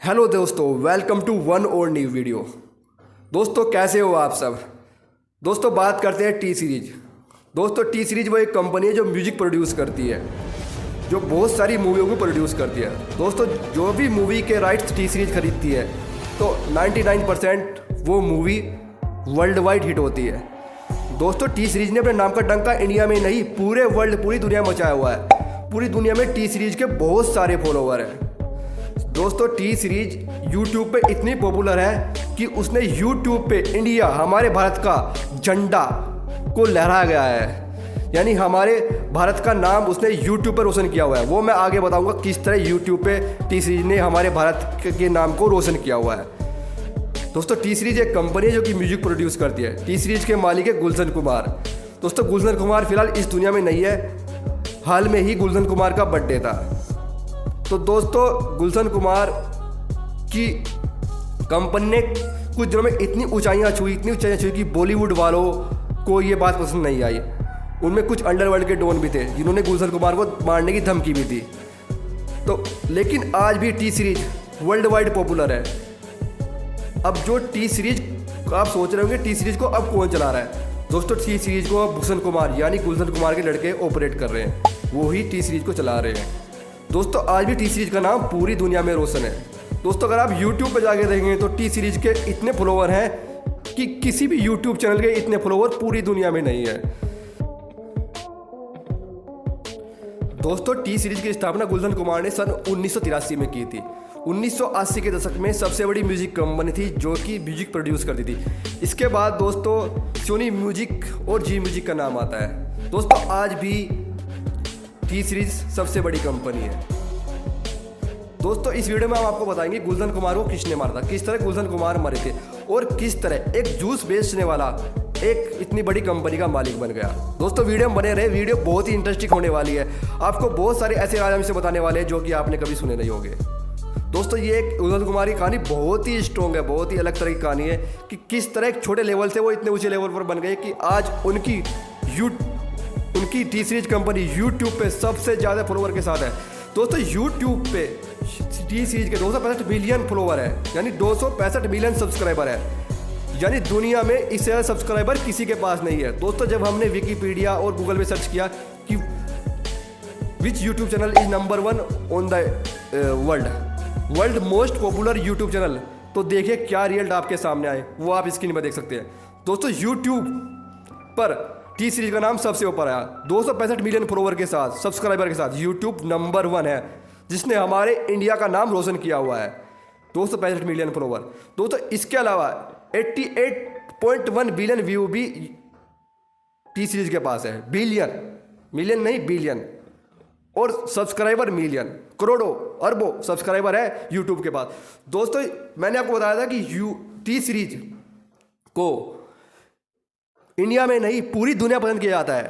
Hello दोस्तों, welcome to one और new video. दोस्तों कैसे हो आप सब। दोस्तों बात करते हैं टी सीरीज। दोस्तों टी सीरीज वो एक कंपनी है जो म्यूजिक प्रोड्यूस करती है, जो बहुत सारी मूवियों को प्रोड्यूस करती है। दोस्तों जो भी मूवी के राइट्स टी सीरीज खरीदती है तो 99% वो मूवी वर्ल्ड वाइड हिट होती है। दोस्तों टी सीरीज ने अपने नाम का डंका इंडिया में नहीं पूरे वर्ल्ड, पूरी दुनिया में मचाया हुआ है। पूरी दुनिया में टी सीरीज के बहुत सारे फॉलोवर हैं। दोस्तों टी सीरीज यूट्यूब पे इतनी पॉपुलर है कि उसने यूट्यूब पे इंडिया, हमारे भारत का झंडा को लहराया गया है। यानी हमारे भारत का नाम उसने यूट्यूब पर रोशन किया हुआ है। वो मैं आगे बताऊंगा किस तरह यूट्यूब पे टी सीरीज ने हमारे भारत के नाम को रोशन किया हुआ है। दोस्तों टी सीरीज एक कंपनी है जो कि म्यूजिक प्रोड्यूस करती है। टी सीरीज के मालिक है गुलशन कुमार। दोस्तों गुलशन कुमार फिलहाल इस दुनिया में नहीं है। हाल में ही गुलशन कुमार का बर्थडे था। तो दोस्तों गुलशन कुमार की कंपनी ने कुछ दिनों में इतनी ऊंचाइयां छुई कि बॉलीवुड वालों को ये बात पसंद नहीं आई। उनमें कुछ अंडरवर्ल्ड के डॉन भी थे जिन्होंने गुलशन कुमार को मारने की धमकी भी दी। तो लेकिन आज भी T series world wide popular है। अब जो टी सीरीज आप सोच रहे होंगे टी सीरीज को अब कौन चला रहा है। दोस्तों टी सीरीज को अब भूषण कुमार यानी गुलशन कुमार के लड़के ऑपरेट कर रहे हैं। वो ही टी सीरीज को चला रहे हैं। दोस्तों आज भी टी सीरीज का नाम पूरी दुनिया में रोशन है। दोस्तों अगर आप यूट्यूब पर जाके देखेंगे तो टी सीरीज के इतने फॉलोवर हैं कि किसी भी यूट्यूब चैनल के इतने फॉलोवर पूरी दुनिया में नहीं है। दोस्तों टी सीरीज की स्थापना गुलशन कुमार ने सन 1983 में की थी। 1980 के दशक में सबसे बड़ी म्यूजिक कंपनी थी जो कि म्यूजिक प्रोड्यूस करती थी। इसके बाद दोस्तों सोनी म्यूजिक और जी म्यूजिक का नाम आता है। दोस्तों आज भी टी सीरीज सबसे बड़ी कंपनी है। दोस्तों इस वीडियो में हम आपको बताएंगे गुलशन कुमार को किसने मारा था, किस तरह गुलशन कुमार मरे थे और किस तरह एक जूस बेचने वाला एक इतनी बड़ी कंपनी का मालिक बन गया। दोस्तों वीडियो में बने रहे, वीडियो बहुत ही इंटरेस्टिंग होने वाली है। आपको बहुत सारे ऐसे राज हम से बताने वाले हैं जो कि आपने कभी सुने नहीं होंगे। दोस्तों ये एक गुलशन कुमार की कहानी बहुत ही स्ट्रॉन्ग है, बहुत ही अलग तरह की कहानी है कि किस तरह एक छोटे लेवल से वो इतने ऊंचे लेवल पर बन गए कि आज उनकी टी सीरीज कंपनी यूट्यूब पे सबसे ज़्यादा फॉलोवर के साथ है। दोस्तों यूट्यूब पे टी सीरीज के 265 मिलियन फॉलोवर है, यानी 265 मिलियन सब्सक्राइबर है। यानी दुनिया में इससे ज़्यादा सब्सक्राइबर किसी के पास नहीं है। दोस्तों जब हमने विकीपीडिया और गूगल में सर्च किया कि which YouTube channel is number 1 on the world most popular YouTube channel, तो देखिए क्या रिजल्ट आपके सामने आए, वो आप स्क्रीन पर देख सकते हैं। दोस्तों यूट्यूब पर टी सीरीज का नाम सबसे ऊपर आया 265 मिलियन फॉलोवर के साथ, सब्सक्राइबर के साथ। यूट्यूब नंबर 1 है जिसने हमारे इंडिया का नाम रोशन किया हुआ है, 265 मिलियन फॉलोवर। दोस्तों इसके अलावा 88.1 बिलियन व्यू भी टी सीरीज के पास है। बिलियन, मिलियन नहीं बिलियन। और सब्सक्राइबर मिलियन, करोड़ों अरबों सब्सक्राइबर है यूट्यूब के पास। दोस्तों मैंने आपको बताया था कि टी सीरीज को इंडिया में नहीं पूरी दुनिया पसंद किया जाता है।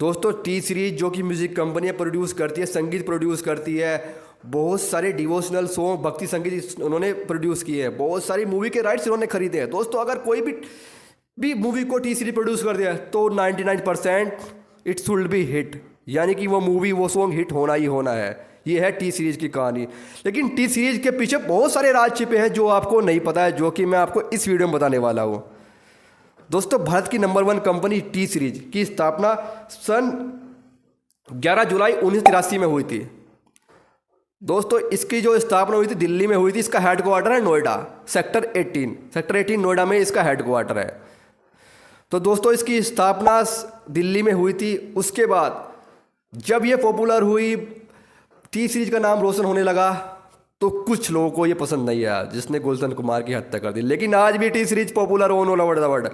दोस्तों टी सीरीज जो कि म्यूजिक कंपनियां प्रोड्यूस करती है, संगीत प्रोड्यूस करती है, बहुत सारे डिवोशनल सॉन्ग, भक्ति संगीत उन्होंने प्रोड्यूस किए हैं, बहुत सारी मूवी के राइट्स उन्होंने खरीदे हैं। दोस्तों अगर कोई भी मूवी को टी सीरीज प्रोड्यूस कर दिया तो 99% इट शुड बी हिट, यानी कि वो मूवी वो सॉन्ग हिट होना ही होना है। ये है टी सीरीज की कहानी। लेकिन टी सीरीज के पीछे बहुत सारे राज छिपे हैं जो आपको नहीं पता है, जो कि मैं आपको इस वीडियो में बताने वाला हूँ। दोस्तों भारत की नंबर 1 कंपनी टी सीरीज की स्थापना सन 11 जुलाई 1983 में हुई थी। दोस्तों इसकी जो स्थापना हुई थी दिल्ली में हुई थी। इसका हेडक्वार्टर है नोएडा, सेक्टर 18 नोएडा में इसका हेडक्वार्टर है। तो दोस्तों इसकी स्थापना दिल्ली में हुई थी। उसके बाद जब ये पॉपुलर हुई, टी सीरीज का नाम रोशन होने लगा, तो कुछ लोगों को ये पसंद नहीं आया जिसने गुलशन कुमार की हत्या कर दी। लेकिन आज भी T series popular all over the world.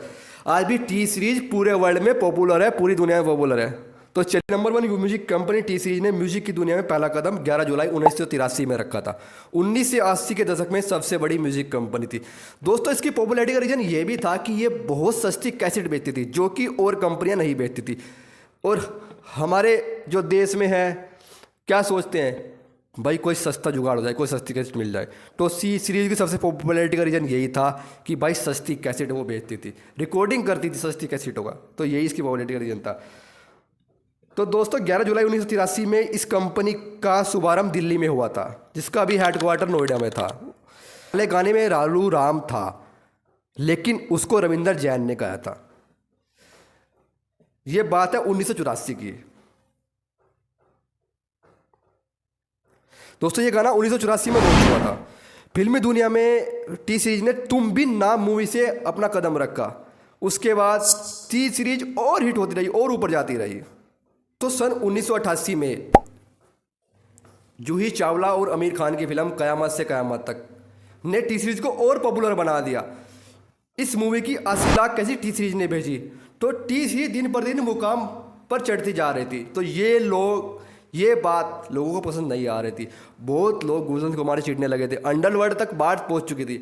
आज भी टी सीरीज पूरे वर्ल्ड में पॉपुलर है, पूरी दुनिया में पॉपुलर है। तो चलिए number 1 music company T series ने म्यूजिक की दुनिया में पहला कदम 11 जुलाई 1983 में रखा था। 1980 के दशक में सबसे बड़ी म्यूजिक कंपनी थी। दोस्तों इसकी पॉपुलैरिटी का रीजन ये भी था कि ये बहुत सस्ती कैसेट बेचती थी जो कि और कंपनियां नहीं बेचती थी। और हमारे जो देश में है क्या सोचते हैं, भाई कोई सस्ता जुगाड़ हो जाए, कोई सस्ती कैसेट मिल जाए। तो सी सीरीज की सबसे पॉपुलैरिटी का रीज़न यही था कि भाई सस्ती कैसेट वो बेचती थी, रिकॉर्डिंग करती थी सस्ती कैसेटों का, तो यही इसकी पॉपुलैरिटी का रीज़न था। तो दोस्तों 11 जुलाई 1983 में इस कंपनी का शुभारंभ दिल्ली में हुआ था, जिसका भी हेडक्वार्टर नोएडा में था। पहले गाने में लालू राम था, लेकिन उसको रविंदर जैन ने गाया था। ये बात है 1984 की। दोस्तों ये गाना 1984 में लॉन्च हुआ था। फिल्मी दुनिया में टी सीरीज ने तुम भी नाम मूवी से अपना कदम रखा। उसके बाद टी सीरीज और हिट होती रही और ऊपर जाती रही। तो सन 1988 में जूही चावला और आमिर खान की फिल्म कयामत से कयामत तक ने टी सीरीज को और पॉपुलर बना दिया। इस मूवी की 80 लाख कैसी टी सीरीज ने भेजी, तो टी सीरीज दिन पर दिन मुकाम पर चढ़ती जा रही थी। तो ये बात लोगों को पसंद नहीं आ रही थी। बहुत लोग गुलशन कुमार चिढ़ने लगे थे। अंडरवर्ल्ड तक बात पहुंच चुकी थी।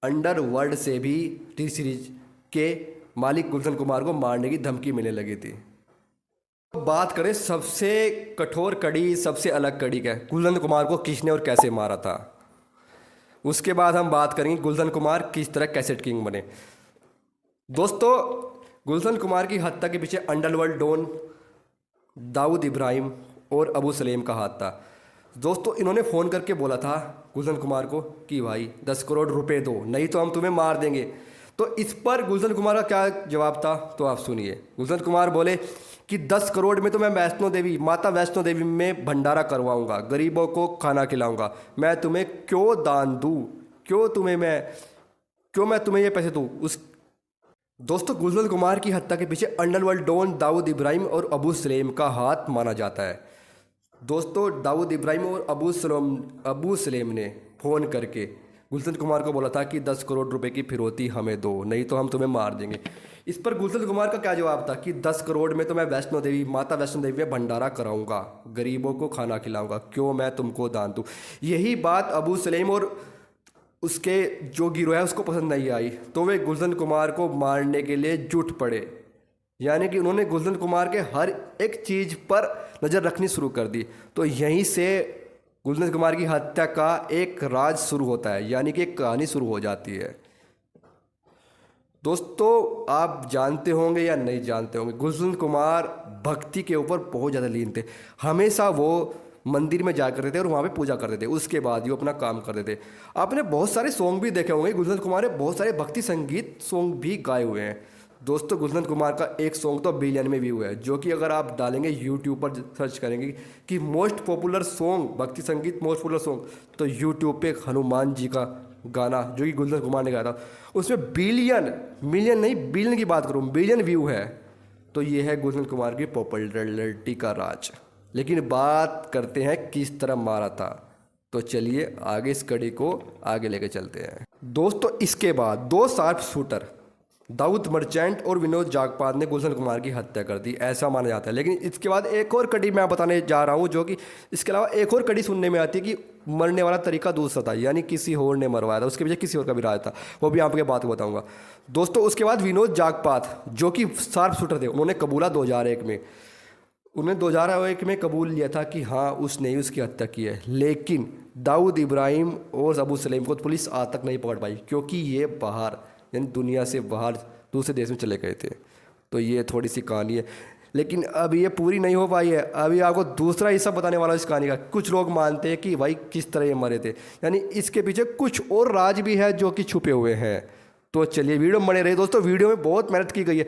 अंडरवर्ल्ड से भी टी सीरीज के मालिक गुलशन कुमार को मारने की धमकी मिलने लगी थी। बात करें सबसे कठोर कड़ी, सबसे अलग कड़ी का, गुलशन कुमार को किसने और कैसे मारा था। उसके बाद हम बात करेंगे गुलशन कुमार किस तरह कैसेट किंग बने। दोस्तों गुलशन कुमार की हत्या के पीछे अंडरवर्ल्ड डॉन दाऊद इब्राहिम और अबू सलेम का हाथ था। दोस्तों इन्होंने फ़ोन करके बोला था गुलशन कुमार को कि भाई 10 करोड़ रुपए दो, नहीं तो हम तुम्हें मार देंगे। तो इस पर गुलशन कुमार का क्या जवाब था, तो आप सुनिए। गुलशन कुमार बोले कि 10 करोड़ में तो मैं माता वैष्णो देवी में भंडारा करवाऊंगा, गरीबों को खाना खिलाऊंगा। मैं तुम्हें क्यों दान दूँ, क्यों मैं तुम्हें ये पैसे दूँ। दोस्तों गुलशन कुमार की हत्या के पीछे अंडरवर्ल्ड डॉन दाऊद इब्राहिम और अबू सलेम का हाथ माना जाता है। दोस्तों दाऊद इब्राहिम और अबू सलेम ने फ़ोन करके गुलशन कुमार को बोला था कि 10 करोड़ रुपए की फिरौती हमें दो, नहीं तो हम तुम्हें मार देंगे। इस पर गुलशन कुमार का क्या जवाब था कि 10 करोड़ में तो मैं माता वैष्णो देवी में भंडारा कराऊंगा, गरीबों को खाना खिलाऊंगा, क्यों मैं तुमको दान दूँ। यही बात अबू सलेम और उसके जो गिरोह है उसको पसंद नहीं आई, तो वे गुलशन कुमार को मारने के लिए जुट पड़े। यानी कि उन्होंने गुलशन कुमार के हर एक चीज़ पर नज़र रखनी शुरू कर दी। तो यहीं से गुलशन कुमार की हत्या का एक राज शुरू होता है, यानी कि एक कहानी शुरू हो जाती है। दोस्तों आप जानते होंगे या नहीं जानते होंगे, गुलशन कुमार भक्ति के ऊपर बहुत ज़्यादा लीन थे। हमेशा वो मंदिर में जा करते थे और वहाँ पे पूजा करते थे, उसके बाद ही वो अपना काम करते थे। आपने बहुत सारे सॉन्ग भी देखे होंगे, गुलशन कुमार ने बहुत सारे भक्ति संगीत सॉन्ग भी गाए हुए हैं। दोस्तों गुलशन कुमार का एक सॉन्ग तो बिलियन में व्यू है, जो कि अगर आप डालेंगे यूट्यूब पर सर्च करेंगे कि मोस्ट पॉपुलर सॉन्ग भक्ति संगीत मोस्ट पॉपुलर सॉन्ग, तो यूट्यूब पे हनुमान जी का गाना जो कि गुलशन कुमार ने गाया था, उसमें मिलियन नहीं बिलियन की बात करूँ, बिलियन व्यू है। तो ये है गुलशन कुमार की पॉपुलैरिटी का राज। लेकिन बात करते हैं किस तरह मारा था, तो चलिए आगे इस कड़ी को आगे लेके चलते हैं। दोस्तों इसके बाद 2 शार्प शूटर दाऊद मर्चेंट और विनोद जागपात ने गुलशन कुमार की हत्या कर दी, ऐसा माना जाता है। लेकिन इसके बाद एक और कड़ी मैं बताने जा रहा हूँ, जो कि इसके अलावा एक और कड़ी सुनने में आती है कि मरने वाला तरीका दूसरा था, यानी किसी और ने मरवाया था, उसके पीछे किसी और का भी राज था, वो भी आपके बात बताऊँगा। दोस्तों उसके बाद विनोद जागपात जो कि शार्प शूटर थे, उन्होंने कबूला 2001 में उन्हें 2001 में कबूल लिया था कि हाँ उसने ही उसकी हत्या की है। लेकिन दाऊद इब्राहिम और अबू सलेम को पुलिस आज तक नहीं पकड़ पाई, क्योंकि ये बाहर यानी दुनिया से बाहर दूसरे देश में चले गए थे। तो ये थोड़ी सी कहानी है, लेकिन अभी ये पूरी नहीं हो पाई है। अभी आपको दूसरा हिस्सा बताने वाला इस कहानी का। कुछ लोग मानते हैं कि भाई किस तरह ये मरे थे, यानी इसके पीछे कुछ और राज भी है जो कि छुपे हुए हैं। तो चलिए वीडियो में बने रहे। दोस्तों वीडियो में बहुत मेहनत की गई है,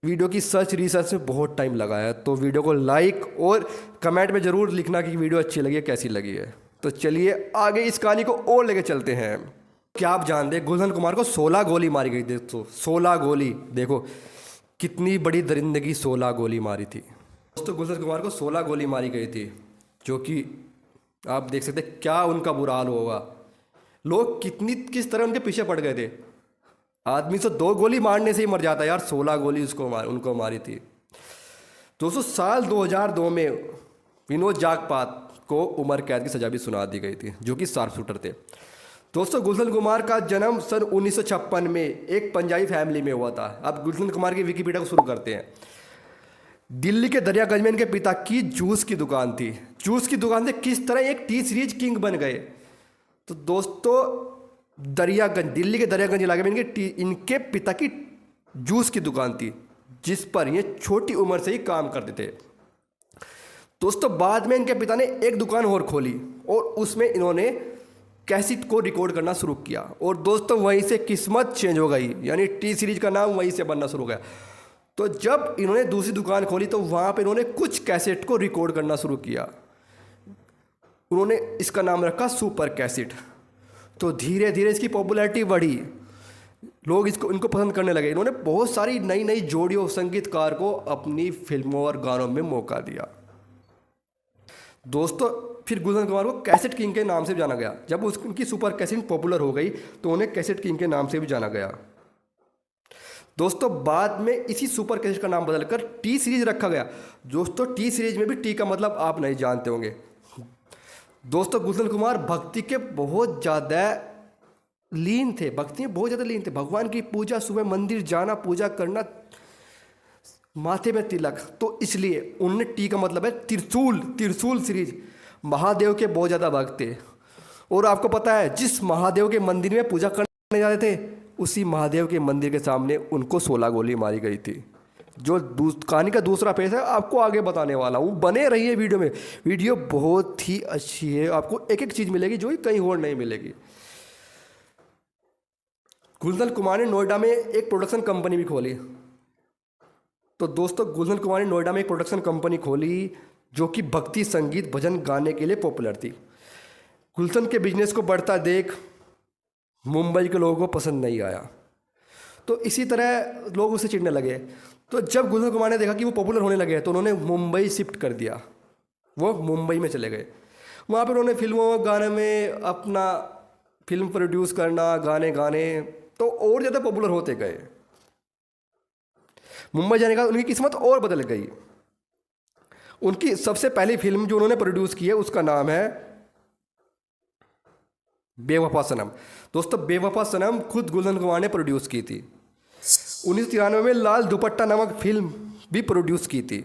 वीडियो की रिसर्च में बहुत टाइम लगा है। तो वीडियो को लाइक और कमेंट में ज़रूर लिखना कि वीडियो अच्छी लगी है, कैसी लगी है। तो चलिए आगे इस कहानी को और लेके चलते हैं। क्या आप जानते हैं गुलशन कुमार को 16 गोली मारी गई थी। दोस्तों 16 गोली, देखो कितनी बड़ी दरिंदगी, 16 गोली मारी थी। दोस्तों गुलशन कुमार को 16 गोली मारी गई थी, जो कि आप देख सकते हैं क्या उनका बुरा हाल होगा। लोग किस तरह उनके पीछे पड़ गए थे। आदमी तो 2 गोली मारने से ही मर जाता है यार, 16 गोली उनको मारी थी। दोस्तों साल 2002 में विनोद जागपात को उम्र कैद की सजा भी सुना दी गई थी, जो कि शार्प शूटर थे। दोस्तों गुलशन कुमार का जन्म सन 1956 में एक पंजाबी फैमिली में हुआ था। अब गुलशन कुमार की विकिपीडिया को शुरू करते हैं। दिल्ली के दरियागंज में इनके पिता की जूस की दुकान थी। जूस की दुकान से किस तरह एक टी सीरीज किंग बन गए, तो दोस्तों दिल्ली के दरियागंज इलाके में इनके पिता की जूस की दुकान थी, जिस पर ये छोटी उम्र से ही काम करते थे। दोस्तों बाद में इनके पिता ने एक दुकान और खोली और उसमें इन्होंने कैसेट को रिकॉर्ड करना शुरू किया और दोस्तों वहीं से किस्मत चेंज हो गई, यानी टी सीरीज का नाम वहीं से बनना शुरू हो गया। तो जब इन्होंने दूसरी दुकान खोली तो वहाँ पे इन्होंने कुछ कैसेट को रिकॉर्ड करना शुरू किया। उन्होंने इसका नाम रखा सुपर कैसेट। तो धीरे धीरे इसकी पॉपुलैरिटी बढ़ी, लोग इनको पसंद करने लगे। इन्होंने बहुत सारी नई नई जोड़ियों संगीतकार को अपनी फिल्मों और गानों में मौका दिया। दोस्तों फिर गुलशन कुमार को कैसेट किंग के नाम से भी जाना गया। जब उनकी सुपर कैसेट पॉपुलर हो गई तो उन्हें कैसेट किंग के नाम से भी जाना गया। दोस्तों बाद में इसी सुपर कैसेट का नाम बदलकर टी सीरीज रखा गया। दोस्तों टी सीरीज में भी टी का मतलब आप नहीं जानते होंगे। दोस्तों गुलशन कुमार भक्ति के बहुत ज़्यादा लीन थे, भक्ति में बहुत ज़्यादा लीन थे। भगवान की पूजा, सुबह मंदिर जाना, पूजा करना, माथे में तिलक, तो इसलिए उन्होंने टी का मतलब है त्रिशूल। त्रिशूल सीरीज महादेव के बहुत ज़्यादा भक्त थे। और आपको पता है जिस महादेव के मंदिर में पूजा करने जाते थे उसी महादेव के मंदिर के सामने उनको 16 गोली मारी गई थी। जो कहानी का दूसरा पेज है आपको आगे बताने वाला हूँ, बने रहिए वीडियो में। वीडियो बहुत ही अच्छी है, आपको एक एक चीज़ मिलेगी जो कहीं और नहीं मिलेगी। गुलशन कुमार ने नोएडा में एक प्रोडक्शन कंपनी भी खोली। तो दोस्तों गुलशन कुमार ने नोएडा में एक प्रोडक्शन कंपनी खोली जो कि भक्ति संगीत भजन गाने के लिए पॉपुलर थी। गुलशन के बिजनेस को बढ़ता देख मुंबई के लोगों को पसंद नहीं आया, तो इसी तरह लोग उसे चिढ़ने लगे। तो जब गुलशन कुमार ने देखा कि वो पॉपुलर होने लगे तो उन्होंने मुंबई शिफ्ट कर दिया। वो मुंबई में चले गए। वहाँ पर उन्होंने फिल्मों गाने में अपना फिल्म प्रोड्यूस करना, गाने गाने, तो और ज़्यादा पॉपुलर होते गए। मुंबई जाने का उनकी किस्मत और बदल गई। उनकी सबसे पहली फिल्म जो उन्होंने प्रोड्यूस की है उसका नाम है बेवफा सनम। दोस्तों बेवफा सनम खुद गुलशन कुमार ने प्रोड्यूस की थी। 1993 में लाल दुपट्टा नामक फिल्म भी प्रोड्यूस की थी।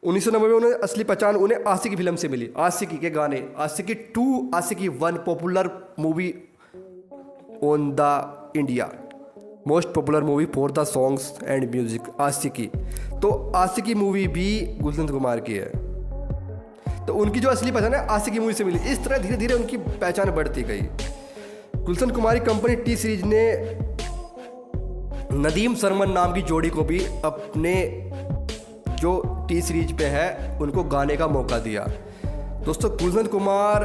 1990 में उन्हें असली पहचान उन्हें आशिकी फिल्म से मिली। आशिकी के गाने, Aashiqui 2, Aashiqui 1 popular movie on the India, most popular movie for the songs and music Aashiqui. तो आशिकी मूवी भी गुलशन कुमार की है। तो उनकी जो असली पहचान है आशिकी मूवी से मिली। इस तरह धीरे धीरे उनकी पहचान बढ़ती गई। गुलशन कुमार की कंपनी टी सीरीज ने नदीम सरमन नाम की जोड़ी को भी अपने जो टी सीरीज पे है उनको गाने का मौका दिया। दोस्तों गुलशन कुमार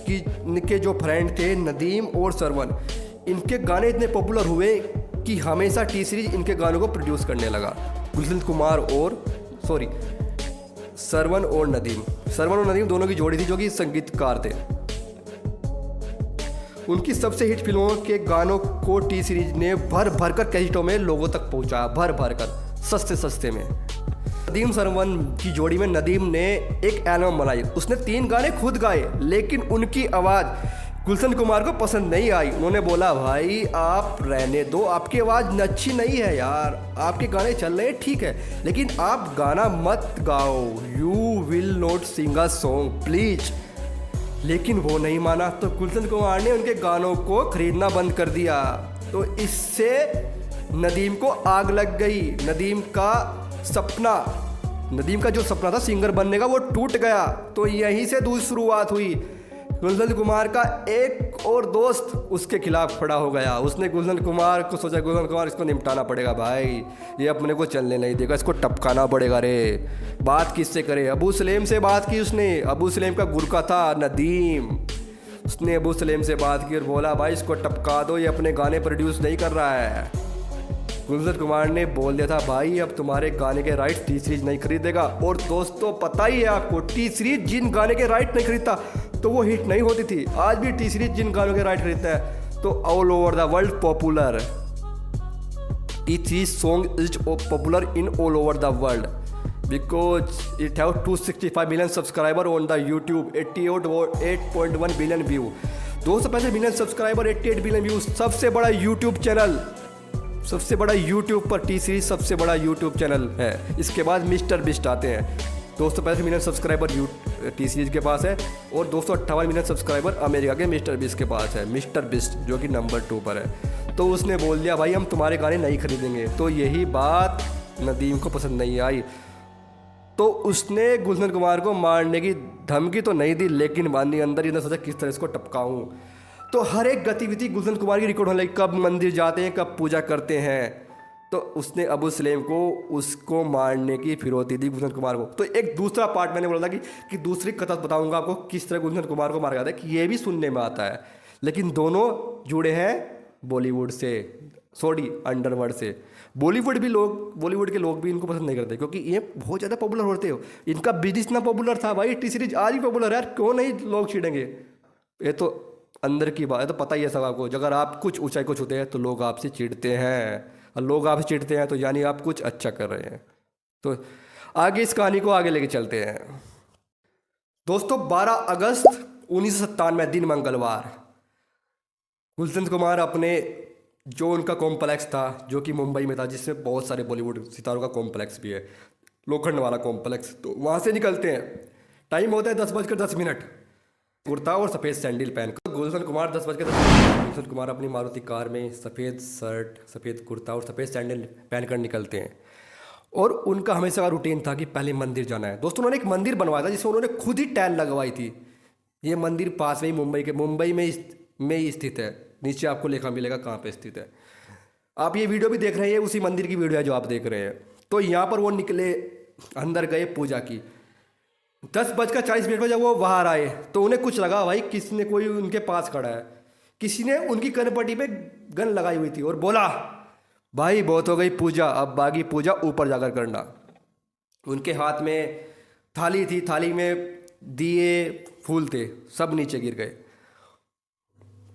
के जो फ्रेंड थे नदीम और सरवन, इनके गाने इतने पॉपुलर हुए कि हमेशा टी सीरीज इनके गानों को प्रोड्यूस करने लगा। गुलशन कुमार और सरवन और नदीम दोनों की जोड़ी थी जो कि संगीतकार थे। उनकी सबसे हिट फिल्मों के गानों को टी सीरीज ने भर भर कर कैसेटों में लोगों तक पहुंचाया, भर भर कर सस्ते में। नदीम सरवन की जोड़ी में नदीम ने एक एल्बम बनाई। उसने 3 गाने खुद गाए, लेकिन उनकी आवाज़ गुलशन कुमार को पसंद नहीं आई। उन्होंने बोला भाई आप रहने दो, आपकी आवाज़ अच्छी नहीं है यार, आपके गाने चल रहे हैं ठीक है, लेकिन आप गाना मत गाओ, you will not sing a song please. लेकिन वो नहीं माना, तो गुलशन कुमार ने उनके गानों को खरीदना बंद कर दिया। तो इससे नदीम को आग लग गई। नदीम का जो सपना था सिंगर बनने का वो टूट गया। तो यहीं से दूसरी शुरुआत हुई। गुलशन कुमार का एक और दोस्त उसके खिलाफ खड़ा हो गया। उसने गुलशन कुमार को सोचा गुलशन कुमार इसको निपटाना पड़ेगा भाई, ये अपने को चलने नहीं देगा, इसको टपकाना पड़ेगा रे। बात किससे करे? अबू सलेम से बात की उसने। अबू सलेम का गुरका था नदीम। उसने अबू सलेम से बात की और बोला भाई इसको टपका दो, ये अपने गाने प्रोड्यूस नहीं कर रहा है। गुलशन कुमार ने बोल दिया था भाई अब तुम्हारे गाने के राइट टी सीरीज नहीं खरीदेगा। और दोस्तों पता ही है आपको, टी सीरीज जिन गाने के राइट नहीं खरीदता तो वो हिट नहीं होती थी। आज भी टी सीरीज जिन गानों के राइट खरीदता है तो all over the world popular. T series song is popular in all over the world because it have 265 million subscriber on the YouTube, 8.1 billion view, 265 million subscriber, 88 billion view. सबसे बड़ा YouTube channel, सबसे बड़ा YouTube पर T series सबसे बड़ा YouTube channel है। इसके बाद मिस्टर बिस्ट आते हैं। 265 मिलियन सब्सक्राइबर टी सीरीज के पास है और 258 मिलियन सब्सक्राइबर अमेरिका के मिस्टर बिस्ट के पास है। मिस्टर बिस्ट जो कि नंबर 2 पर है। तो उसने बोल दिया भाई हम तुम्हारे गाने नहीं खरीदेंगे। तो यही बात नदीम को पसंद नहीं आई। तो उसने गुलशन कुमार को मारने की धमकी तो नहीं दी, लेकिन मन के अंदर इन्होंने सोचा किस तरह इसको टपकाऊं। तो हर एक गतिविधि गुलशन कुमार की रिकॉर्ड होने लगी, कब मंदिर जाते हैं, कब पूजा करते हैं। तो उसने अबू सलेम को उसको मारने की फिरौती दी गुलशन कुमार को। तो एक दूसरा पार्ट मैंने बोला था कि दूसरी कथा बताऊंगा आपको किस तरह गुलशन कुमार को मारा गया था, कि ये भी सुनने में आता है, लेकिन दोनों जुड़े हैं बॉलीवुड से, सॉरी अंडरवर्ल्ड से। बॉलीवुड के लोग भी इनको पसंद नहीं करते, क्योंकि ये बहुत ज़्यादा पॉपुलर होते हो। इनका बिजनेस इतना पॉपुलर था भाई, टी सीरीज आज भी पॉपुलर है यार, क्यों नहीं लोग छीड़ेंगे। ये तो अंदर की बात है, तो पता ही है सब आपको। अगर आप कुछ ऊंचाई को छूते हैं तो लोग आपसे चिढ़ते हैं, और लोग आपसे चिढ़ते हैं तो यानी आप कुछ अच्छा कर रहे हैं। तो आगे इस कहानी को आगे लेके चलते हैं। दोस्तों 12 अगस्त 1997 दिन मंगलवार, गुलशन कुमार अपने जो उनका कॉम्प्लेक्स था जो कि मुंबई में था, जिसमें बहुत सारे बॉलीवुड सितारों का कॉम्प्लेक्स भी है, लोखंड वाला कॉम्प्लेक्स, तो वहाँ से निकलते हैं। टाइम होता है 10:10, कुर्ता और सफ़ेद सैंडल पहनकर गुलशन कुमार 10:10 गुलशन कुमार अपनी मारुति कार में सफ़ेद शर्ट, सफ़ेद कुर्ता और सफ़ेद सैंडल पहनकर निकलते हैं। और उनका हमेशा का रूटीन था कि पहले मंदिर जाना है। दोस्तों उन्होंने एक मंदिर बनवाया था जिसमें उन्होंने खुद ही टैल लगवाई थी। ये मंदिर पास में ही मुंबई में ही स्थित है। नीचे आपको लिखा मिलेगा कहाँ पे स्थित है। आप ये वीडियो भी देख रहे हैं, उसी मंदिर की वीडियो है जो आप देख रहे हैं। तो यहाँ पर वो निकले, अंदर गए पूजा की। 10:40 पर जब वो बाहर आए तो उन्हें कुछ लगा भाई किसी ने, कोई उनके पास खड़ा है, किसी ने उनकी कनपट्टी पे गन लगाई हुई थी और बोला भाई बहुत हो गई पूजा, अब बाकी पूजा ऊपर जाकर करना। उनके हाथ में थाली थी, थाली में दिए फूल थे, सब नीचे गिर गए।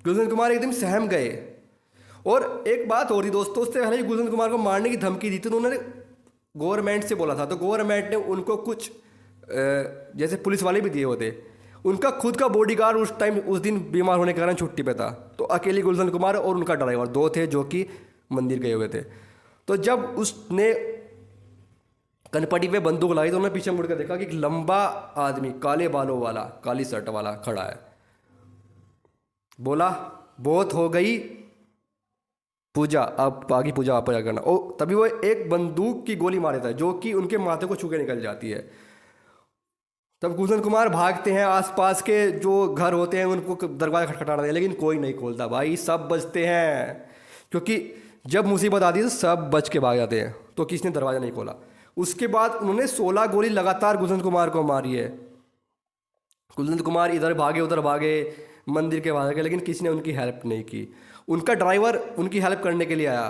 गुलशन कुमार एकदम सहम गए। और एक बात और थी दोस्तों, उससे पहले गुलशन कुमार को मारने की धमकी दी थी तो उन्होंने गवर्नमेंट से बोला था, तो गवर्नमेंट ने उनको कुछ जैसे पुलिस वाले भी दिए होते। उनका खुद का बॉडीगार्ड उस दिन बीमार होने के कारण छुट्टी पे था, तो अकेले गुलशन कुमार और उनका ड्राइवर 2 थे जो कि मंदिर गए हुए थे। तो जब उसने कनपटी पे बंदूक लाई तो उन्होंने पीछे मुड़कर देखा कि एक लंबा आदमी काले बालों वाला, काली शर्ट वाला खड़ा है। बोला बहुत हो गई पूजा, अब बाकी पूजा आप करना। और तभी वो एक बंदूक की गोली मार देता है जो कि उनके माथे को छू के निकल जाती है। तब गुलशन कुमार भागते हैं, आसपास के जो घर होते हैं उनको दरवाजा खटखटाते हैं, लेकिन कोई नहीं खोलता भाई, सब बचते हैं, क्योंकि जब मुसीबत आती है तो सब बच के भाग जाते हैं। तो किसी ने दरवाज़ा नहीं खोला। उसके बाद उन्होंने 16 गोली लगातार गुलशन कुमार को मारी है। गुलशन कुमार इधर भागे उधर भागे, मंदिर के बाहर गए, लेकिन किसी ने उनकी हेल्प नहीं की। उनका ड्राइवर उनकी हेल्प करने के लिए आया।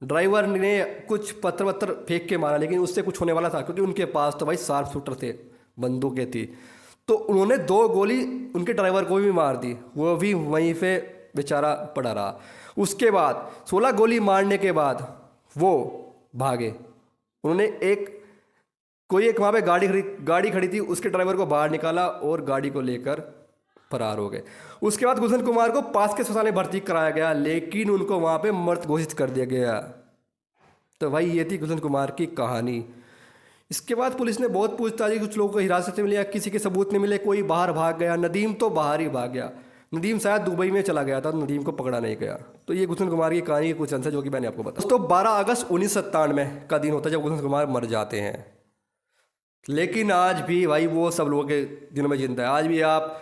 ड्राइवर ने कुछ पत्थर वत्थर फेंक के मारा, लेकिन उससे कुछ होने वाला था क्योंकि उनके पास तो भाई शार्प शूटर थे, बंदूकें थी। तो उन्होंने 2 गोली उनके ड्राइवर को भी मार दी, वो भी वहीं पे बेचारा पड़ा रहा। उसके बाद 16 गोली मारने के बाद वो भागे। उन्होंने कोई एक वहाँ पे गाड़ी खड़ी थी, उसके ड्राइवर को बाहर निकाला और गाड़ी को लेकर फरार हो गए। उसके बाद गुलशन कुमार को पास के अस्पताल में भर्ती कराया गया, लेकिन उनको वहाँ पे मृत घोषित कर दिया गया। तो भाई ये थी गुलशन कुमार की कहानी। इसके बाद पुलिस ने बहुत पूछताछ की, कुछ लोगों को हिरासत में लिया, किसी के सबूत नहीं मिले, कोई बाहर भाग गया। नदीम तो बाहर ही भाग गया, नदीम शायद दुबई में चला गया था, नदीम को पकड़ा नहीं गया। तो ये गुलशन कुमार की कहानी के कुछ अंश है जो कि मैंने आपको बताया। दोस्तों 12 अगस्त 1997 का दिन होता है जब गुलशन कुमार मर जाते हैं, लेकिन आज भी भाई वो सब लोगों के दिनों में जिंदा है। आज भी आप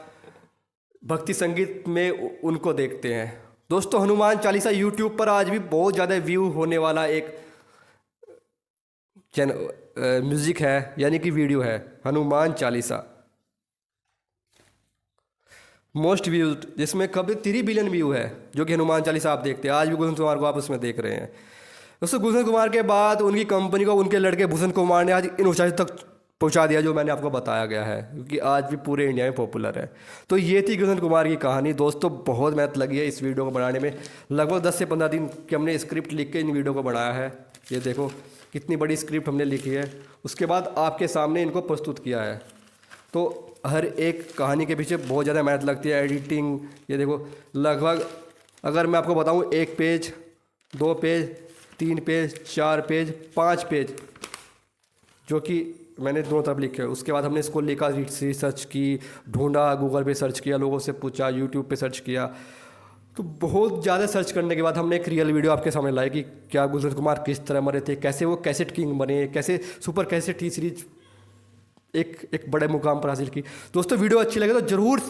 भक्ति संगीत में उनको देखते हैं। दोस्तों हनुमान चालीसा यूट्यूब पर आज भी बहुत ज़्यादा व्यू होने वाला एक म्यूज़िक है, यानी कि वीडियो है, हनुमान चालीसा मोस्ट व्यूज, जिसमें कभी 3 बिलियन व्यू है, जो कि हनुमान चालीसा आप देखते हैं। आज भी गुलशन कुमार को आप उसमें देख रहे हैं। दोस्तों गुलशन कुमार के बाद उनकी कंपनी को उनके लड़के भूषण कुमार ने आज इन ऊंचाई तक पहुंचा दिया जो मैंने आपको बताया गया है, क्योंकि आज भी पूरे इंडिया में पॉपुलर है। तो ये थी गुलशन कुमार की कहानी। दोस्तों बहुत मेहनत लगी है इस वीडियो को बनाने में, लगभग 10 से 15 दिन की हमने स्क्रिप्ट लिख के इन वीडियो को बनाया है। ये देखो कितनी बड़ी स्क्रिप्ट हमने लिखी है, उसके बाद आपके सामने इनको प्रस्तुत किया है। तो हर एक कहानी के पीछे बहुत ज़्यादा मेहनत लगती है, एडिटिंग। ये देखो लगभग अगर मैं आपको बताऊं 1 page, 2 page, 3 page, 4 page, 5 page जो कि मैंने दोनों तरफ लिखे है। उसके बाद हमने इसको लिखा, रिसर्च की, ढूंढा, गूगल पे सर्च किया, लोगों से पूछा, यूट्यूब पे सर्च किया। तो बहुत ज़्यादा सर्च करने के बाद हमने एक रियल वीडियो आपके सामने लाई कि क्या गुलशन कुमार किस तरह मरे थे, कैसे वो कैसेट किंग बने, कैसे सुपर कैसेट टी सीरीज एक बड़े मुकाम पर हासिल की। दोस्तों वीडियो अच्छी लगे तो ज़रूर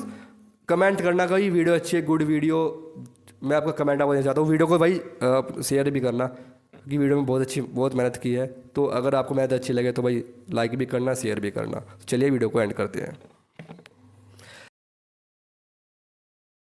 कमेंट करना भाई वीडियो अच्छी है, गुड वीडियो। मैं आपका कमेंट आपको देना चाहता हूँ। वीडियो को भाई शेयर भी करना, क्योंकि वीडियो में बहुत मेहनत की है। तो अगर आपको मेहनत अच्छी लगे तो भाई लाइक भी करना, शेयर भी करना। चलिए वीडियो को एंड करते हैं।